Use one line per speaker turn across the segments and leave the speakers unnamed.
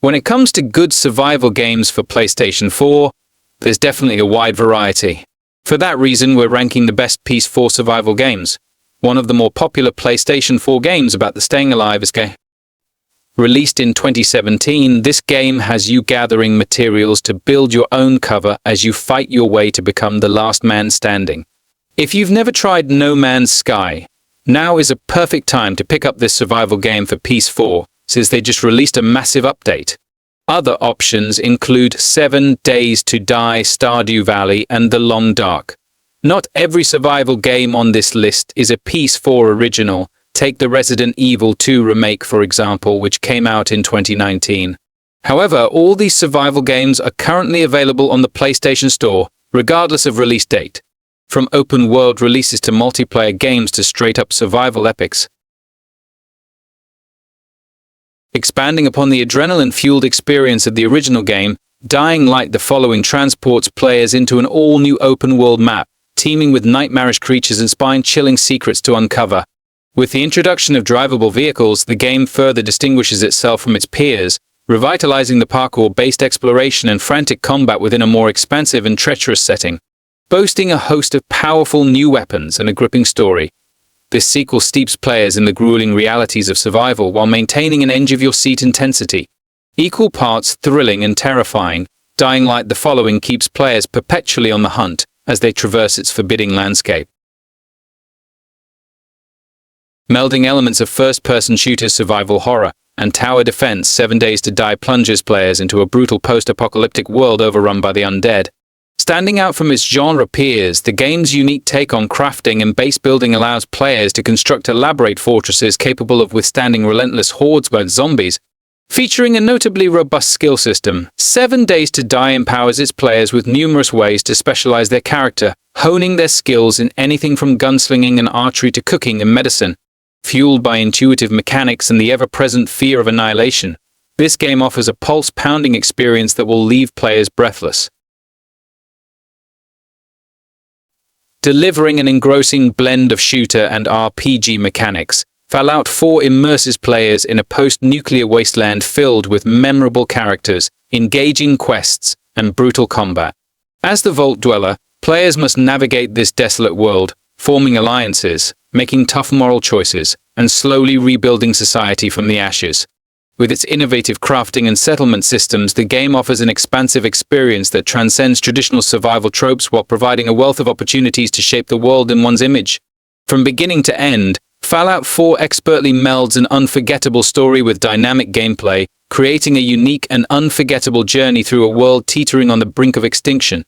When it comes to good survival games for PlayStation 4, there's definitely a wide variety. For that reason, we're ranking the best PS4 survival games. One of the more popular PlayStation 4 games about the staying alive is released in 2017, this game has you gathering materials to build your own cover as you fight your way to become the last man standing. If you've never tried No Man's Sky, now is a perfect time to pick up this survival game for PS4, since they just released a massive update. Other options include 7 Days to Die, Stardew Valley, and The Long Dark. Not every survival game on this list is a PS4 original. Take the Resident Evil 2 remake, for example, which came out in 2019. However, all these survival games are currently available on the PlayStation Store, regardless of release date. From open-world releases to multiplayer games to straight-up survival epics. Expanding upon the adrenaline-fueled experience of the original game, Dying Light the following transports players into an all-new open-world map, teeming with nightmarish creatures and spine-chilling secrets to uncover. With the introduction of drivable vehicles, the game further distinguishes itself from its peers, revitalizing the parkour-based exploration and frantic combat within a more expansive and treacherous setting. Boasting a host of powerful new weapons and a gripping story, this sequel steeps players in the grueling realities of survival while maintaining an edge-of-your-seat intensity. Equal parts thrilling and terrifying, Dying Light the following keeps players perpetually on the hunt as they traverse its forbidding landscape. Melding elements of first-person shooter survival horror and tower defense, 7 Days to Die plunges players into a brutal post-apocalyptic world overrun by the undead. Standing out from its genre peers, the game's unique take on crafting and base building allows players to construct elaborate fortresses capable of withstanding relentless hordes of zombies. Featuring a notably robust skill system, 7 Days to Die empowers its players with numerous ways to specialize their character, honing their skills in anything from gunslinging and archery to cooking and medicine. Fueled by intuitive mechanics and the ever-present fear of annihilation, this game offers a pulse-pounding experience that will leave players breathless. Delivering an engrossing blend of shooter and RPG mechanics, Fallout 4 immerses players in a post-nuclear wasteland filled with memorable characters, engaging quests, and brutal combat. As the Vault Dweller, players must navigate this desolate world, forming alliances, making tough moral choices, and slowly rebuilding society from the ashes. With its innovative crafting and settlement systems, the game offers an expansive experience that transcends traditional survival tropes while providing a wealth of opportunities to shape the world in one's image. From beginning to end, Fallout 4 expertly melds an unforgettable story with dynamic gameplay, creating a unique and unforgettable journey through a world teetering on the brink of extinction.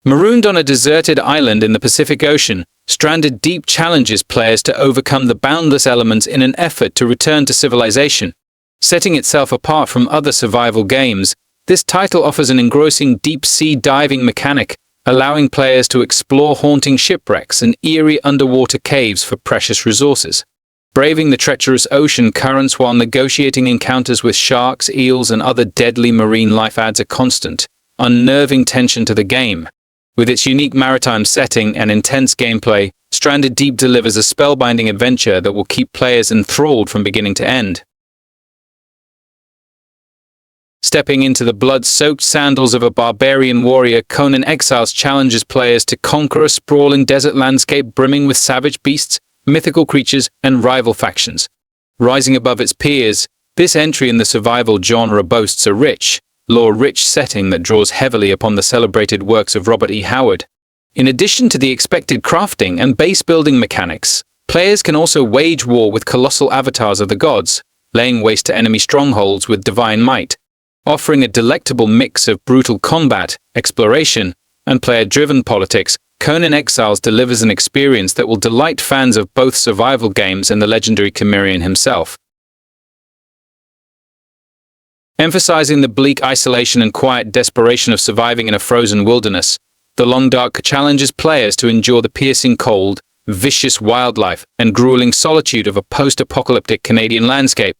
Marooned on a deserted island in the Pacific Ocean, Stranded Deep challenges players to overcome the boundless elements in an effort to return to civilization. Setting itself apart from other survival games, this title offers an engrossing deep-sea diving mechanic, allowing players to explore haunting shipwrecks and eerie underwater caves for precious resources. Braving the treacherous ocean currents while negotiating encounters with sharks, eels, and other deadly marine life adds a constant, unnerving tension to the game. With its unique maritime setting and intense gameplay, Stranded Deep delivers a spellbinding adventure that will keep players enthralled from beginning to end. Stepping into the blood-soaked sandals of a barbarian warrior, Conan Exiles challenges players to conquer a sprawling desert landscape brimming with savage beasts, mythical creatures, and rival factions. Rising above its peers, this entry in the survival genre boasts a rich, lore-rich setting that draws heavily upon the celebrated works of Robert E. Howard. In addition to the expected crafting and base-building mechanics, players can also wage war with colossal avatars of the gods, laying waste to enemy strongholds with divine might. Offering a delectable mix of brutal combat, exploration, and player-driven politics, Conan Exiles delivers an experience that will delight fans of both survival games and the legendary Cimmerian himself. Emphasizing the bleak isolation and quiet desperation of surviving in a frozen wilderness, The Long Dark challenges players to endure the piercing cold, vicious wildlife, and grueling solitude of a post-apocalyptic Canadian landscape.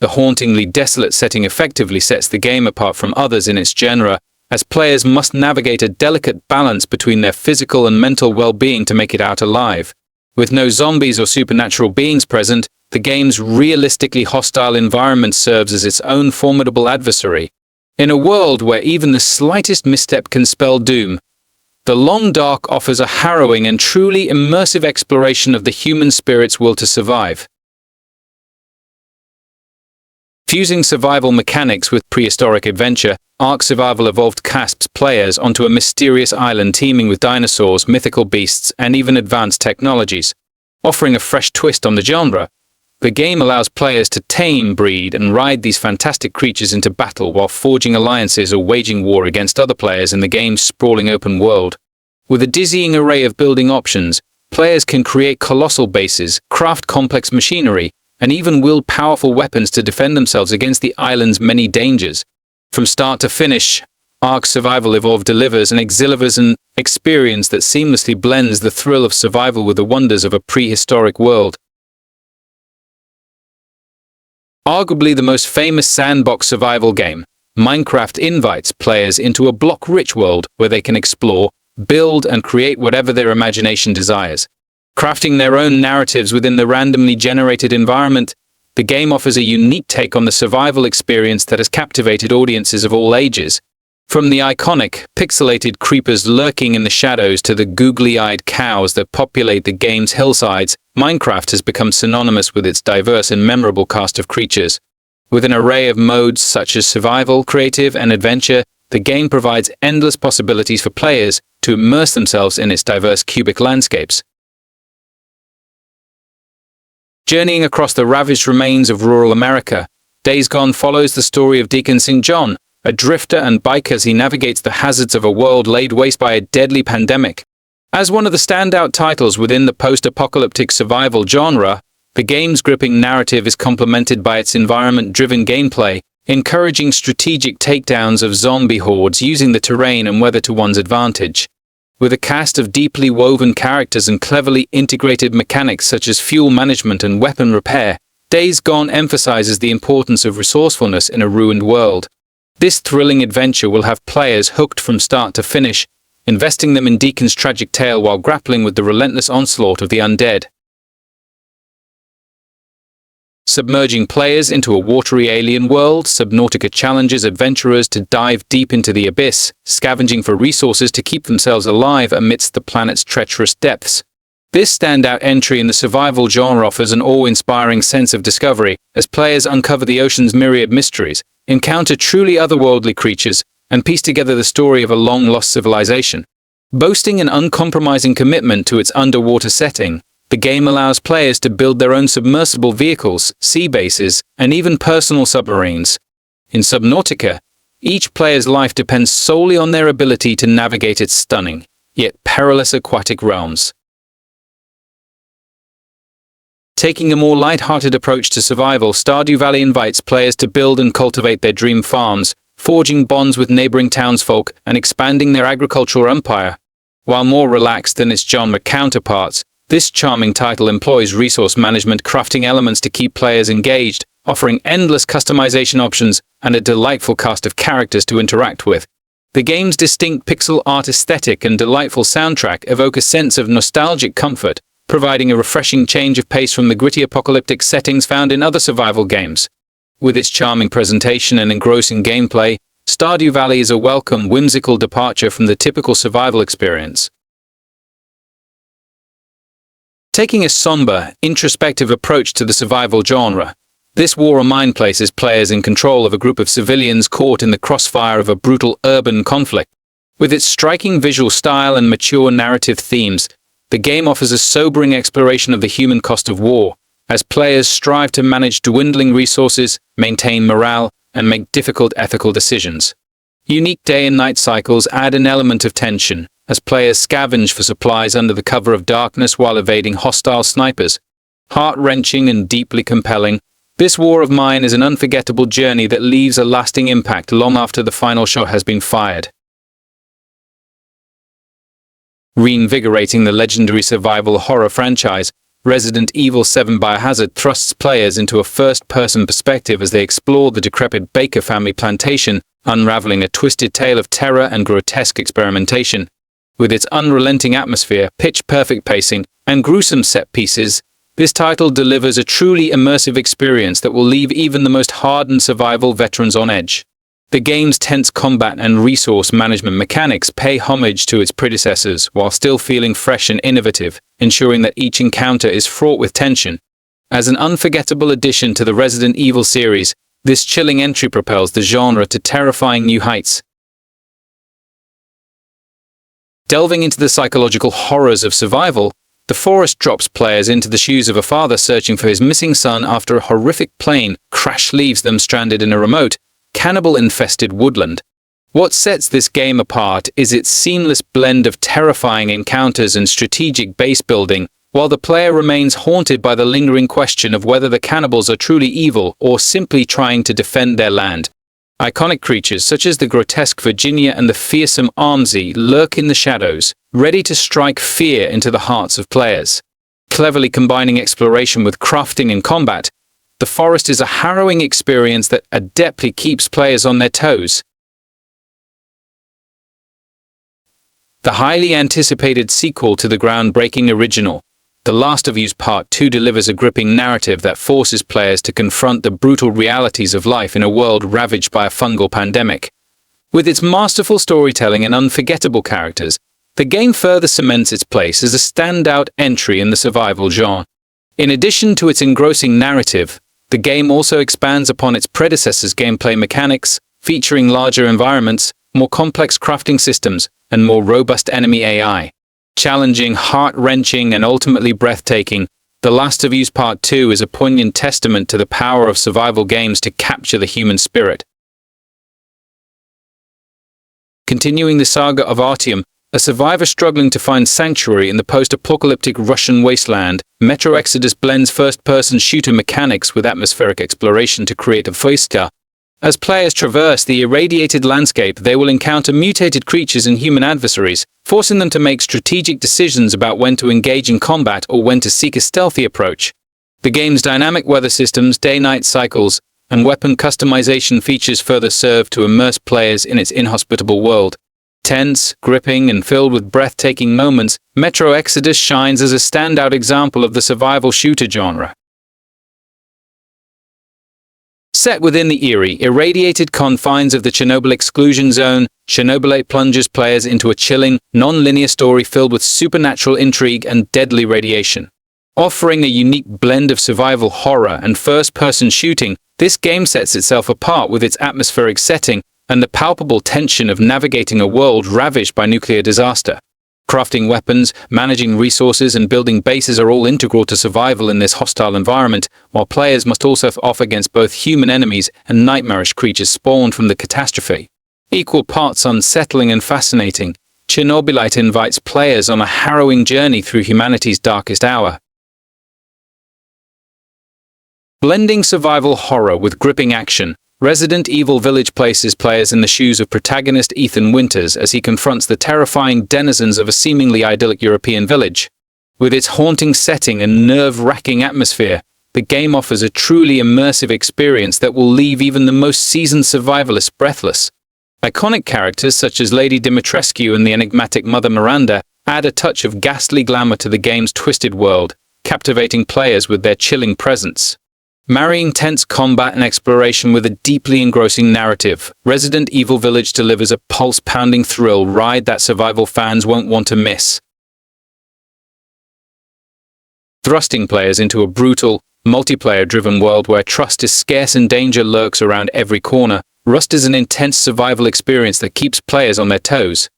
The hauntingly desolate setting effectively sets the game apart from others in its genre, as players must navigate a delicate balance between their physical and mental well-being to make it out alive. With no zombies or supernatural beings present, the game's realistically hostile environment serves as its own formidable adversary. In a world where even the slightest misstep can spell doom, The Long Dark offers a harrowing and truly immersive exploration of the human spirit's will to survive. Fusing survival mechanics with prehistoric adventure, Ark Survival Evolved casts players onto a mysterious island teeming with dinosaurs, mythical beasts, and even advanced technologies. Offering a fresh twist on the genre, the game allows players to tame, breed, and ride these fantastic creatures into battle while forging alliances or waging war against other players in the game's sprawling open world. With a dizzying array of building options, players can create colossal bases, craft complex machinery, and even wield powerful weapons to defend themselves against the island's many dangers. From start to finish, Ark Survival Evolved delivers an exhilarating experience that seamlessly blends the thrill of survival with the wonders of a prehistoric world. Arguably the most famous sandbox survival game, Minecraft invites players into a block-rich world where they can explore, build, and create whatever their imagination desires. Crafting their own narratives within the randomly generated environment, the game offers a unique take on the survival experience that has captivated audiences of all ages. From the iconic, pixelated creepers lurking in the shadows to the googly-eyed cows that populate the game's hillsides, Minecraft has become synonymous with its diverse and memorable cast of creatures. With an array of modes such as survival, creative, and adventure, the game provides endless possibilities for players to immerse themselves in its diverse cubic landscapes. Journeying across the ravaged remains of rural America, Days Gone follows the story of Deacon St. John, a drifter and biker as he navigates the hazards of a world laid waste by a deadly pandemic. As one of the standout titles within the post-apocalyptic survival genre, the game's gripping narrative is complemented by its environment-driven gameplay, encouraging strategic takedowns of zombie hordes using the terrain and weather to one's advantage. With a cast of deeply woven characters and cleverly integrated mechanics such as fuel management and weapon repair, Days Gone emphasizes the importance of resourcefulness in a ruined world. This thrilling adventure will have players hooked from start to finish, investing them in Deacon's tragic tale while grappling with the relentless onslaught of the undead. Submerging players into a watery alien world, Subnautica challenges adventurers to dive deep into the abyss, scavenging for resources to keep themselves alive amidst the planet's treacherous depths. This standout entry in the survival genre offers an awe-inspiring sense of discovery as players uncover the ocean's myriad mysteries, encounter truly otherworldly creatures, and piece together the story of a long-lost civilization. Boasting an uncompromising commitment to its underwater setting, the game allows players to build their own submersible vehicles, sea bases, and even personal submarines. In Subnautica, each player's life depends solely on their ability to navigate its stunning, yet perilous aquatic realms. Taking a more light-hearted approach to survival, Stardew Valley invites players to build and cultivate their dream farms, forging bonds with neighboring townsfolk and expanding their agricultural empire. While more relaxed than its genre counterparts, this charming title employs resource management crafting elements to keep players engaged, offering endless customization options and a delightful cast of characters to interact with. The game's distinct pixel art aesthetic and delightful soundtrack evoke a sense of nostalgic comfort, providing a refreshing change of pace from the gritty apocalyptic settings found in other survival games. With its charming presentation and engrossing gameplay, Stardew Valley is a welcome, whimsical departure from the typical survival experience. Taking a somber, introspective approach to the survival genre, this War of Mine places players in control of a group of civilians caught in the crossfire of a brutal urban conflict. With its striking visual style and mature narrative themes, the game offers a sobering exploration of the human cost of war, as players strive to manage dwindling resources, maintain morale, and make difficult ethical decisions. Unique day and night cycles add an element of tension, as players scavenge for supplies under the cover of darkness while evading hostile snipers. Heart-wrenching and deeply compelling, this War of Mine is an unforgettable journey that leaves a lasting impact long after the final shot has been fired. Reinvigorating the legendary survival horror franchise, Resident Evil 7 Biohazard thrusts players into a first-person perspective as they explore the decrepit Baker family plantation, unraveling a twisted tale of terror and grotesque experimentation. With its unrelenting atmosphere, pitch-perfect pacing, and gruesome set pieces, This title delivers a truly immersive experience that will leave even the most hardened survival veterans on edge. The game's tense combat and resource management mechanics pay homage to its predecessors while still feeling fresh and innovative, ensuring that each encounter is fraught with tension. As an unforgettable addition to the Resident Evil series, this chilling entry propels the genre to terrifying new heights. Delving into the psychological horrors of survival, The Forest drops players into the shoes of a father searching for his missing son after a horrific plane crash leaves them stranded in a remote, cannibal-infested woodland. What sets this game apart is its seamless blend of terrifying encounters and strategic base building, while the player remains haunted by the lingering question of whether the cannibals are truly evil or simply trying to defend their land. Iconic creatures such as the grotesque Virginia and the fearsome Armsy lurk in the shadows, ready to strike fear into the hearts of players. Cleverly combining exploration with crafting and combat, The Forest is a harrowing experience that adeptly keeps players on their toes. The highly anticipated sequel to the groundbreaking original, The Last of Us Part 2, delivers a gripping narrative that forces players to confront the brutal realities of life in a world ravaged by a fungal pandemic. With its masterful storytelling and unforgettable characters, the game further cements its place as a standout entry in the survival genre. In addition to its engrossing narrative, the game also expands upon its predecessor's gameplay mechanics, featuring larger environments, more complex crafting systems, and more robust enemy AI. Challenging, heart-wrenching, and ultimately breathtaking, The Last of Us Part 2 is a poignant testament to the power of survival games to capture the human spirit. Continuing the saga of Artyom, a survivor struggling to find sanctuary in the post-apocalyptic Russian wasteland, Metro Exodus blends first-person shooter mechanics with atmospheric exploration to create a vista. As players traverse the irradiated landscape, they will encounter mutated creatures and human adversaries, forcing them to make strategic decisions about when to engage in combat or when to seek a stealthy approach. The game's dynamic weather systems, day-night cycles, and weapon customization features further serve to immerse players in its inhospitable world. Tense, gripping, and filled with breathtaking moments, Metro Exodus shines as a standout example of the survival shooter genre. Set within the eerie, irradiated confines of the Chernobyl exclusion zone, Chernobyl plunges players into a chilling, non-linear story filled with supernatural intrigue and deadly radiation. Offering a unique blend of survival horror and first-person shooting, this game sets itself apart with its atmospheric setting and the palpable tension of navigating a world ravaged by nuclear disaster. Crafting weapons, managing resources, and building bases are all integral to survival in this hostile environment, while players must also off against both human enemies and nightmarish creatures spawned from the catastrophe. Equal parts unsettling and fascinating, Chernobylite invites players on a harrowing journey through humanity's darkest hour. Blending survival horror with gripping action, Resident Evil Village places players in the shoes of protagonist Ethan Winters as he confronts the terrifying denizens of a seemingly idyllic European village. With its haunting setting and nerve-wracking atmosphere, the game offers a truly immersive experience that will leave even the most seasoned survivalists breathless. Iconic characters such as Lady Dimitrescu and the enigmatic Mother Miranda add a touch of ghastly glamour to the game's twisted world, captivating players with their chilling presence. Marrying tense combat and exploration with a deeply engrossing narrative, Resident Evil Village delivers a pulse-pounding thrill ride that survival fans won't want to miss. Thrusting players into a brutal, multiplayer-driven world where trust is scarce and danger lurks around every corner, Rust is an intense survival experience that keeps players on their toes.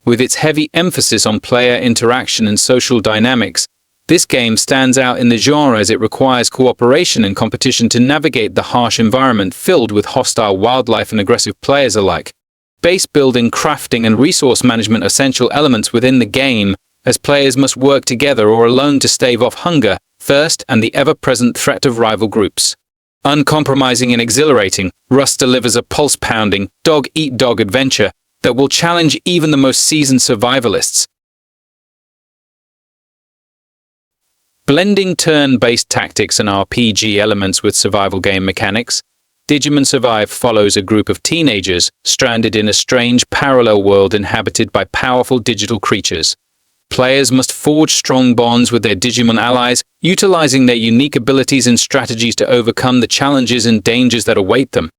With its heavy emphasis on player interaction and social dynamics, this game stands out in the genre as it requires cooperation and competition to navigate the harsh environment filled with hostile wildlife and aggressive players alike. Base building, crafting, and resource management are essential elements within the game, as players must work together or alone to stave off hunger, thirst, and the ever-present threat of rival groups. Uncompromising and exhilarating, Rust delivers a pulse-pounding, dog-eat-dog adventure that will challenge even the most seasoned survivalists. Blending turn-based tactics and RPG elements with survival game mechanics, Digimon Survive follows a group of teenagers stranded in a strange parallel world inhabited by powerful digital creatures. players must forge strong bonds with their Digimon allies, utilizing their unique abilities and strategies to overcome the challenges and dangers that await them.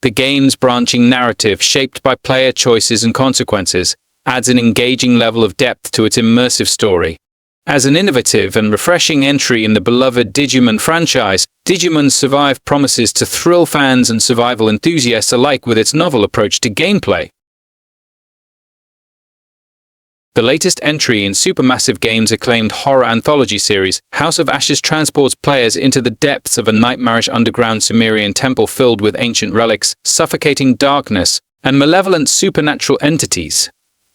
The game's branching narrative, shaped by player choices and consequences, adds an engaging level of depth to its immersive story. As an innovative and refreshing entry in the beloved Digimon franchise, Digimon Survive promises to thrill fans and survival enthusiasts alike with its novel approach to gameplay. The latest entry in Supermassive Games' acclaimed horror anthology series, House of Ashes, transports players into the depths of a nightmarish underground Sumerian temple filled with ancient relics, suffocating darkness, and malevolent supernatural entities.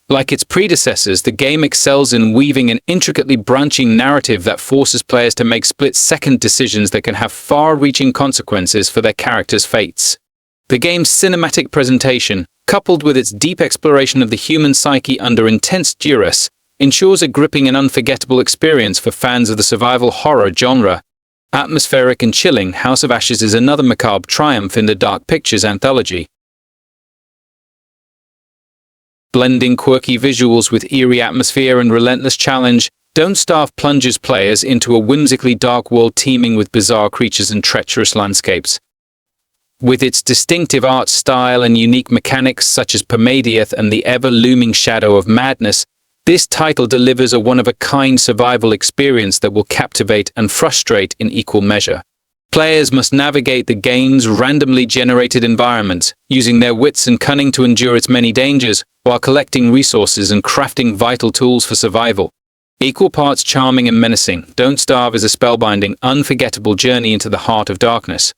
Like its predecessors, the game excels in weaving an intricately branching narrative that forces players to make split-second decisions that can have far-reaching consequences for their characters' fates. The game's cinematic presentation, coupled with its deep exploration of the human psyche under intense duress, ensures a gripping and unforgettable experience for fans of the survival horror genre. Atmospheric and chilling, House of Ashes is another macabre triumph in the Dark Pictures anthology. Blending quirky visuals with eerie atmosphere and relentless challenge, Don't Starve plunges players into a whimsically dark world teeming with bizarre creatures and treacherous landscapes. With its distinctive art style and unique mechanics such as Permadeath and the ever-looming shadow of madness, this title delivers a one-of-a-kind survival experience that will captivate and frustrate in equal measure. Players must navigate the game's randomly generated environments, using their wits and cunning to endure its many dangers, while collecting resources and crafting vital tools for survival. Equal parts charming and menacing, Don't Starve is a spellbinding, unforgettable journey into the heart of darkness.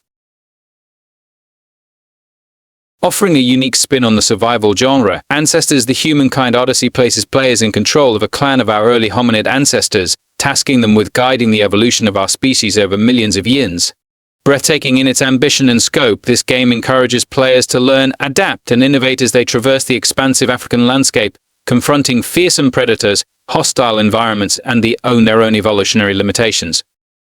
Offering a unique spin on the survival genre, Ancestors: The Humankind Odyssey places players in control of a clan of our early hominid ancestors, tasking them with guiding the evolution of our species over millions of years. Breathtaking in its ambition and scope, this game encourages players to learn, adapt, and innovate as they traverse the expansive African landscape, confronting fearsome predators, hostile environments, and their own evolutionary limitations.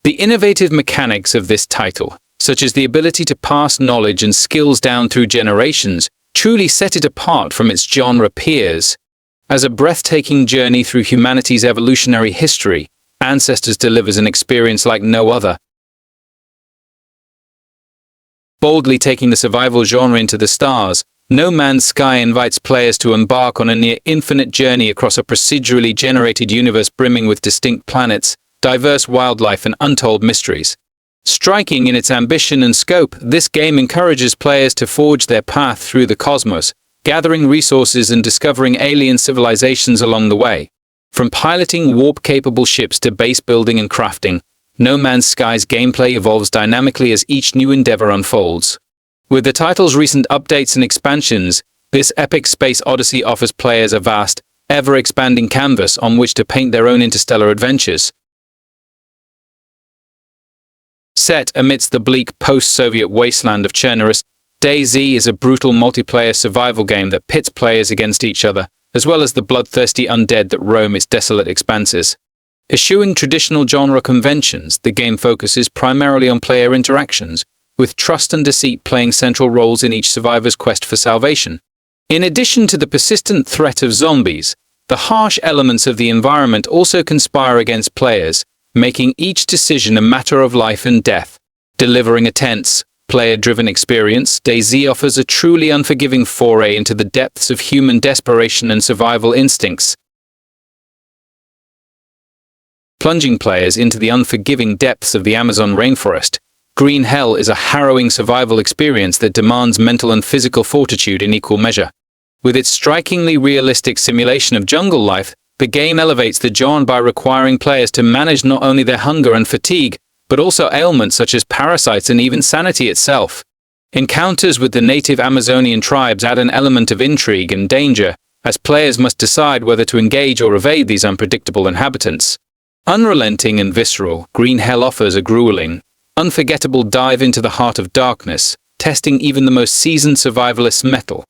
The innovative mechanics of this title, such as the ability to pass knowledge and skills down through generations, truly set it apart from its genre peers. As a breathtaking journey through humanity's evolutionary history, Ancestors delivers an experience like no other. Boldly taking the survival genre into the stars, No Man's Sky invites players to embark on a near-infinite journey across a procedurally generated universe brimming with distinct planets, diverse wildlife, and untold mysteries. Striking in its ambition and scope, this game encourages players to forge their path through the cosmos, gathering resources and discovering alien civilizations along the way. From piloting warp-capable ships to base building and crafting, No Man's Sky's gameplay evolves dynamically as each new endeavor unfolds. With the title's recent updates and expansions, this epic space odyssey offers players a vast, ever-expanding canvas on which to paint their own interstellar adventures. Set amidst the bleak post-Soviet wasteland of Chernobyl, DayZ is a brutal multiplayer survival game that pits players against each other, as well as the bloodthirsty undead that roam its desolate expanses. Eschewing traditional genre conventions, the game focuses primarily on player interactions, with trust and deceit playing central roles in each survivor's quest for salvation. In addition to the persistent threat of zombies, the harsh elements of the environment also conspire against players, making each decision a matter of life and death. Delivering a tense, player-driven experience, DayZ offers a truly unforgiving foray into the depths of human desperation and survival instincts. Plunging players into the unforgiving depths of the Amazon rainforest, Green Hell is a harrowing survival experience that demands mental and physical fortitude in equal measure. With its strikingly realistic simulation of jungle life, the game elevates the genre by requiring players to manage not only their hunger and fatigue, but also ailments such as parasites and even sanity itself. Encounters with the native Amazonian tribes add an element of intrigue and danger, as players must decide whether to engage or evade these unpredictable inhabitants. Unrelenting and visceral, Green Hell offers a grueling, unforgettable dive into the heart of darkness, testing even the most seasoned survivalists' mettle.